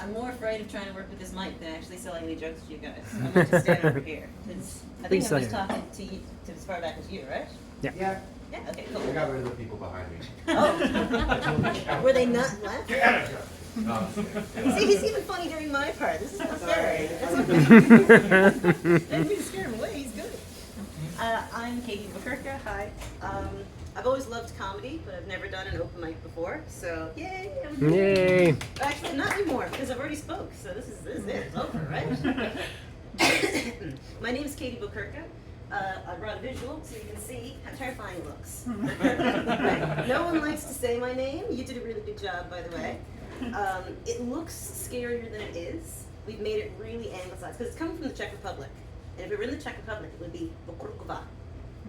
I'm more afraid of trying to work with this mic than actually selling any jokes to you guys. I'm going to stand over here. I think I'm just talking to you to as far back as you, right? Yeah. Yeah, okay, cool. I got rid of the people behind me. Oh. Were they not laughing? Get out of here. No, I'm just kidding. See, he's even funny during my part. This is not fair. That's okay. Didn't mean to scare him away. He's good. I'm Katie Bukerka. Hi. I've always loved comedy, but I've never done an open mic before. So, yay! Yay! Actually, not anymore because I've already spoke. So this is it. It's over, right? My name is Katie Bukerka. I brought a visual so you can see how terrifying it looks. No one likes to say my name. You did a really good job, by the way. It looks scarier than it is. We've made it really anglicized because it's coming from the Czech Republic. And if it were in the Czech Republic, it would be Bukurkova.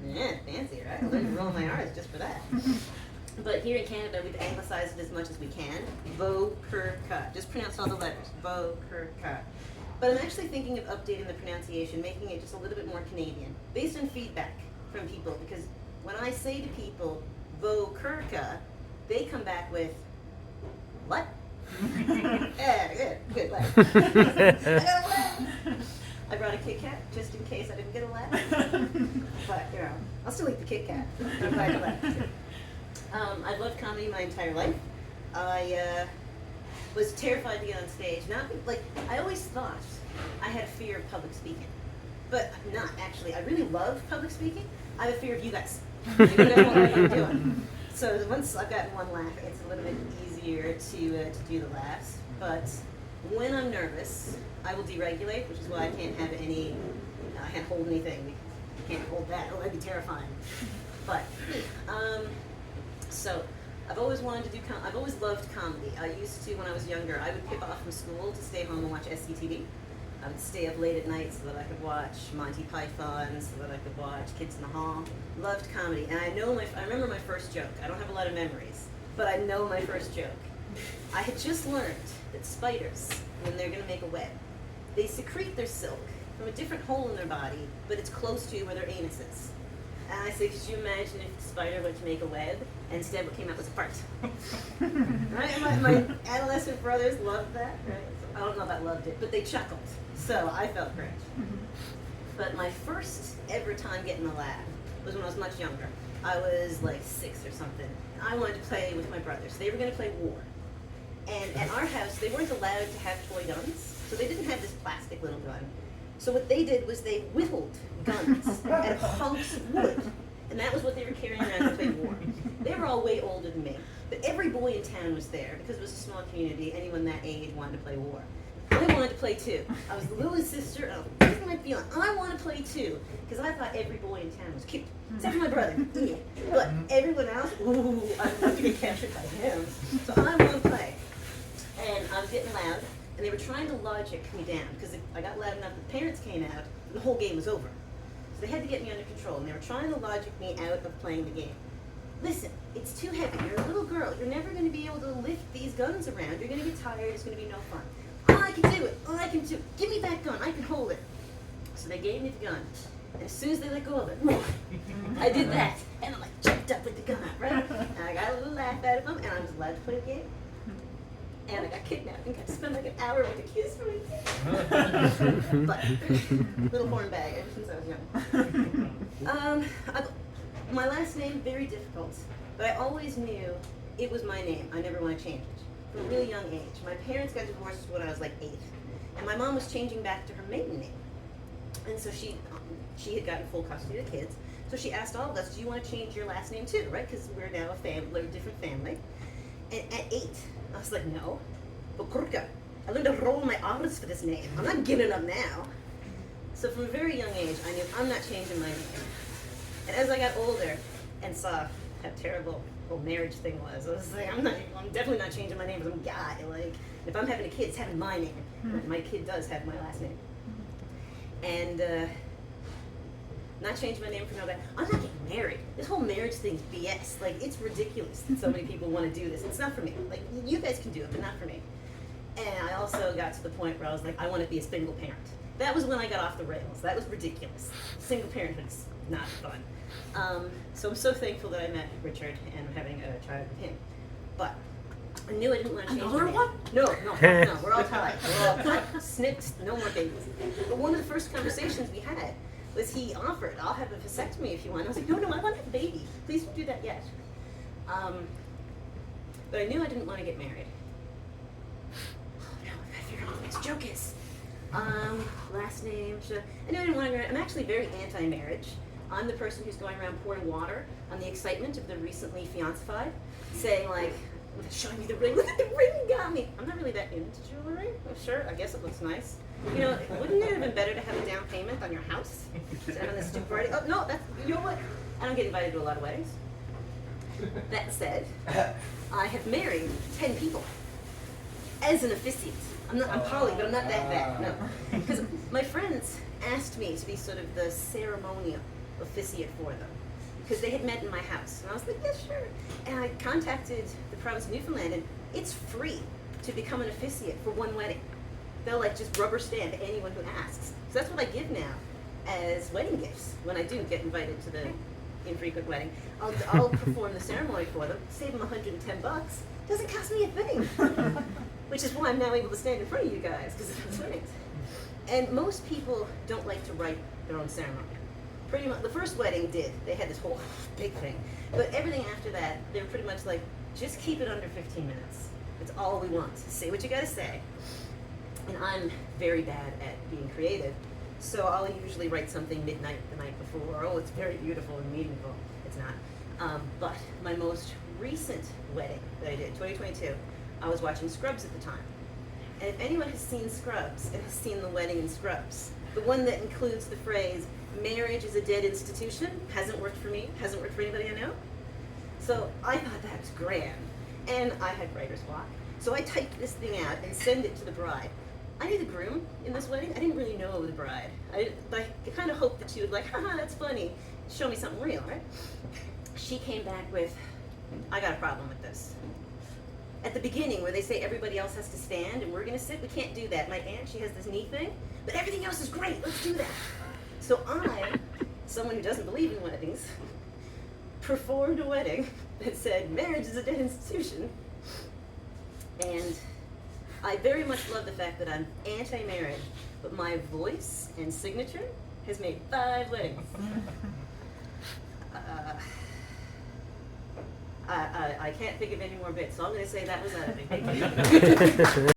Yeah, fancy, right? I learned to roll my R's just for that. But here in Canada, we've anglicized it as much as we can. Bukerka. Just pronounce all the letters. Bukerka. But I'm actually thinking of updating the pronunciation, making it just a little bit more Canadian, based on feedback from people. Because when I say to people, Bukerka, they come back with, what? Yeah, good laugh. I got a laugh. I brought a Kit Kat just in case I didn't get a laugh. But, you know, I'll still eat the Kit Kat. I'm glad you laughed too. I've loved comedy my entire life. I was terrified to get on stage. Not like I always thought I had a fear of public speaking, but not actually. I really love public speaking. I have a fear of you guys. You don't know what I'm doing. So once I've gotten one laugh, it's a little bit easier to do the laughs. But when I'm nervous, I will deregulate, which is why I can't have any. I can't hold anything. I can't hold that. Oh, that'd be terrifying. But so. I've always wanted to do. I've always loved comedy. I used to, when I was younger, I would pip off from school to stay home and watch SCTV. I would stay up late at night so that I could watch Monty Python, so that I could watch Kids in the Hall. Loved comedy, and I remember my first joke. I don't have a lot of memories, but I know my first joke. I had just learned that spiders, when they're going to make a web, they secrete their silk from a different hole in their body, but it's close to where their anus is. And I said, could you imagine if the spider went to make a web, and instead what came out was a fart? Right? And my adolescent brothers loved that. Right? So I don't know if I loved it, but they chuckled. So I felt great. But my first ever time getting a laugh was when I was much younger. I was like 6 or something. I wanted to play with my brothers. They were going to play war. And at our house, they weren't allowed to have toy guns. So they didn't have this plastic little gun. So what they did was they whittled guns out of hunks of wood. And that was what they were carrying around to play war. They were all way older than me. But every boy in town was there because it was a small community. Anyone that age wanted to play war. I wanted to play too. I was the littlest sister. Here's my feeling. I want to play too. Because I thought every boy in town was cute. Except for my brother. Yeah. But everyone else, ooh, I'm not going to get captured by him. So I want to play. And I was getting loud. And they were trying to logic me down, because if I got loud enough, the parents came out, and the whole game was over. So they had to get me under control, and they were trying to logic me out of playing the game. Listen, it's too heavy. You're a little girl. You're never going to be able to lift these guns around. You're going to get tired. It's going to be no fun. Oh, I can do it. Oh, I can do it. Give me that gun. I can hold it. So they gave me the gun. And as soon as they let go of it, I did that. And I jumped up with the gun out, right? And I got a little laugh out of them, and I was allowed to play the game. And I got kidnapped and got to spend like an hour with a kiss from me. But little horn bag ever since I was young. My last name, very difficult, but I always knew it was my name. I never want to change it. From a really young age. My parents got divorced when I was like 8. And my mom was changing back to her maiden name. And so she had gotten full custody of the kids. So she asked all of us, do you want to change your last name too, right? Because we're now a different family. And at 8, I was like, no. Bukurka. I learned to roll my R's for this name. I'm not giving it up now. So from a very young age, I knew I'm not changing my name. And as I got older and saw how terrible the whole marriage thing was, I was like, I'm definitely not changing my name because I'm a guy. Like, if I'm having a kid, it's having my name. My kid does have my last name. And not changing my name for no guy. I'm not getting married. This whole marriage thing's BS. Like, it's ridiculous that so many people want to do this. It's not for me. Like, you guys can do it, but not for me. And I also got to the point where I was like, I want to be a single parent. That was when I got off the rails. That was ridiculous. Single parenthood's not fun. So I'm so thankful that I met Richard and I'm having a child with him. But I knew I didn't want to change Another my name. one? No, we're all tied. We're all tied. Snipped, no more babies. But one of the first conversations we had was he offered, I'll have a vasectomy if you want. I was like, no, I want to have a baby. Please don't do that yet. But I knew I didn't want to get married. Now I've got to figure out what the next joke is. Last name, I knew I didn't want to get married. I'm actually very anti-marriage. I'm the person who's going around pouring water on the excitement of the recently fiancéfied, saying like, showing me the ring, look at the ring you got me. I'm not really that into jewelry. Oh, sure, I guess it looks nice. You know, wouldn't it have been better to have a down payment on your house instead of on this stupid party? Oh, no, that's, you know what? I don't get invited to a lot of weddings. That said, I have married 10 people as an officiant. I'm poly, but I'm not that bad, no. Because my friends asked me to be sort of the ceremonial officiant for them, because they had met in my house. And I was like, yeah, sure. And I contacted the province of Newfoundland, and it's free to become an officiant for one wedding. They'll like just rubber stamp anyone who asks. So that's what I give now as wedding gifts when I do get invited to the infrequent wedding. I'll perform the ceremony for them, save them $110. Doesn't cost me a thing. Which is why I'm now able to stand in front of you guys, because of those weddings. And most people don't like to write their own ceremony. Pretty much, the first wedding did. They had this whole big thing. But everything after that, they're pretty much like, just keep it under 15 minutes. That's all we want. Say what you gotta say. And I'm very bad at being creative. So I'll usually write something midnight the night before. Oh, it's very beautiful and meaningful. It's not. But my most recent wedding that I did, 2022, I was watching Scrubs at the time. And if anyone has seen Scrubs and has seen the wedding in Scrubs, the one that includes the phrase, marriage is a dead institution, hasn't worked for me, hasn't worked for anybody I know. So I thought that was grand. And I had writer's block. So I typed this thing out and sent it to the bride. I knew the groom in this wedding. I didn't really know the bride. I kind of hoped that she would like, haha, that's funny. Show me something real, right? She came back with, I got a problem with this. At the beginning, where they say everybody else has to stand and we're gonna sit, we can't do that. My aunt, she has this knee thing, but everything else is great, let's do that. So I, someone who doesn't believe in weddings, performed a wedding that said marriage is a dead institution. And I very much love the fact that I'm anti-marriage, but my voice and signature has made 5 weddings. I can't think of any more bits, so I'm going to say that was not a big deal.